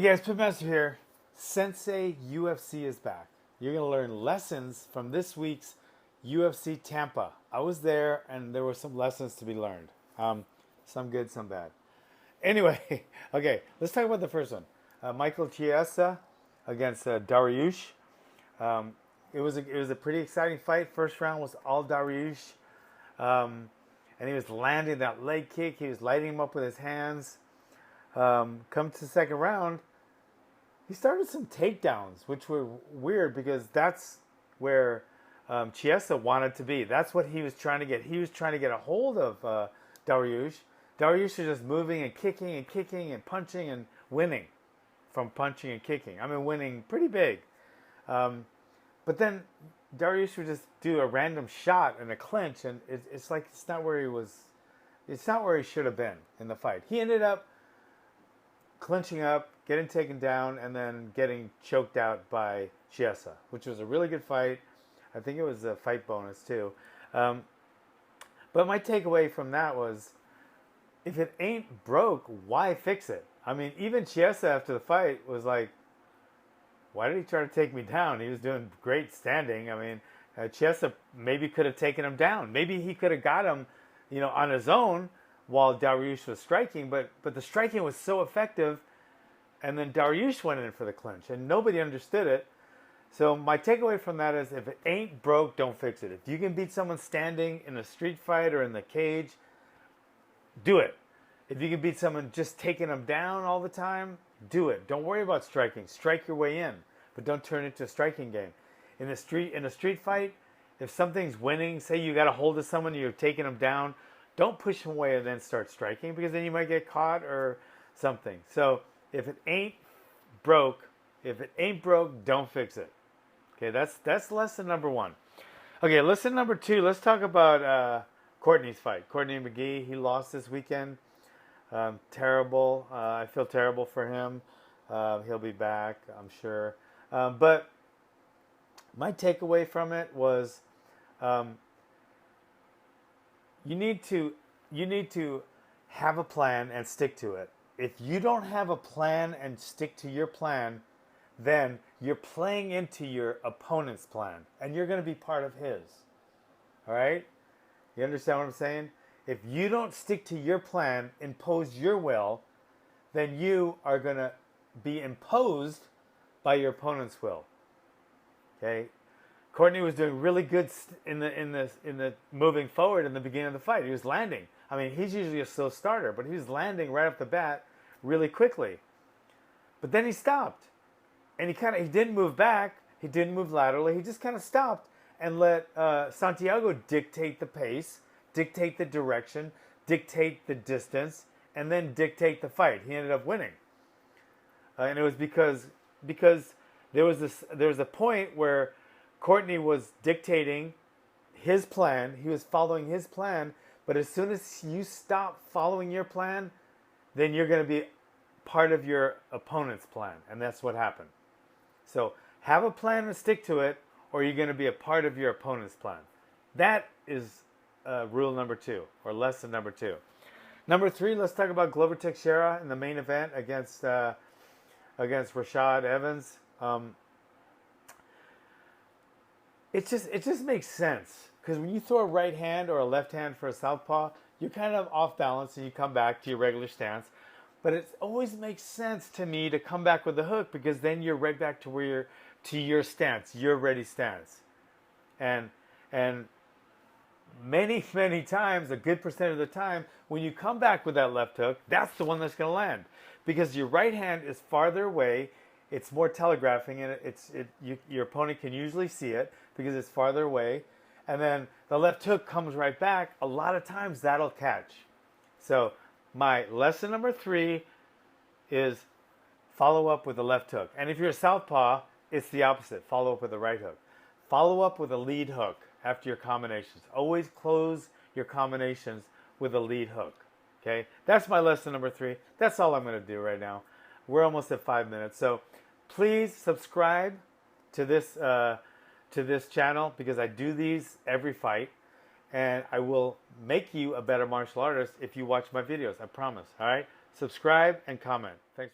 guys, Pitmaster here. Sensei UFC is back. You're going to learn lessons from this week's UFC Tampa. I was there and there were some lessons to be learned. Some good, some bad. Anyway, okay, let's talk about the first one. Michael Chiesa against Dariush. It was a pretty exciting fight. First round was all Dariush. And he was landing that leg kick. He was lighting him up with his hands. Come to the second round, he started some takedowns, which were weird because that's where Chiesa wanted to be. That's what he was trying to get. He was trying to get a hold of Dariush. Dariush was just moving and kicking and punching and winning from punching and kicking. I mean, winning pretty big. But then Dariush would just do a random shot and a clinch, and it's like it's not where he was. It's not where he should have been in the fight. He ended up clinching up, getting taken down, and then getting choked out by Chiesa, which was a really good fight. I think it was a fight bonus too. But my takeaway from that was, if it ain't broke, why fix it? I mean, even Chiesa after the fight was like, why did he try to take me down? He was doing great standing. I mean, Chiesa maybe could have taken him down. Maybe he could have got him, on his own while Dariush was striking. But the striking was so effective, and then Dariush went in for the clinch, and nobody understood it. So my takeaway from that is, if it ain't broke, don't fix it. If you can beat someone standing in a street fight or in the cage, do it. If you can beat someone just taking them down all the time, do it. Don't worry about striking. Strike your way in, but don't turn it into a striking game. In a street fight, if something's winning, say you got a hold of someone, you're taking them down, don't push them away and then start striking, because then you might get caught or something. So if it ain't broke, don't fix it. Okay, that's lesson number one. Okay, lesson number two, let's talk about Courtney's fight. Courtney McGee, he lost this weekend. Terrible. I feel terrible for him. He'll be back, I'm sure. But my takeaway from it was, you need to have a plan and stick to it. If you don't have a plan and stick to your plan, then you're playing into your opponent's plan, and you're going to be part of his. All right? You understand what I'm saying? If you don't stick to your plan, impose your will, then you are going to be imposed by your opponent's will. Okay? Courtney was doing really good in the moving forward in the beginning of the fight. He was landing. I mean, he's usually a slow starter, but he was landing right off the bat really quickly. But then he stopped, and he didn't move back. He didn't move laterally. He just kind of stopped and let Santiago dictate the pace, dictate the direction, dictate the distance, and then dictate the fight. He ended up winning, and it was because there was a point where Courtney was dictating his plan. He was following his plan, but as soon as you stop following your plan, then you're going to be part of your opponent's plan, and that's what happened. So have a plan and stick to it, or you're going to be a part of your opponent's plan. That is rule number two, or lesson number two. Number three, let's talk about Glover Teixeira in the main event against Rashad Evans. It just makes sense, because when you throw a right hand or a left hand for a southpaw, you're kind of off balance and you come back to your regular stance. But it always makes sense to me to come back with the hook, because then you're right back to your stance, your ready stance. And many times, a good percent of the time, when you come back with that left hook, that's the one that's going to land, because your right hand is farther away. It's more telegraphing, and your opponent can usually see it because it's farther away. And then the left hook comes right back. A lot of times that'll catch. So my lesson number three is follow up with the left hook. And if you're a southpaw, it's the opposite. Follow up with the right hook. Follow up with a lead hook after your combinations. Always close your combinations with a lead hook. Okay? That's my lesson number three. That's all I'm going to do right now. We're almost at 5 minutes. So please subscribe to this channel, because I do these every fight, and I will make you a better martial artist if you watch my videos. I promise. All right? Subscribe and comment. Thanks.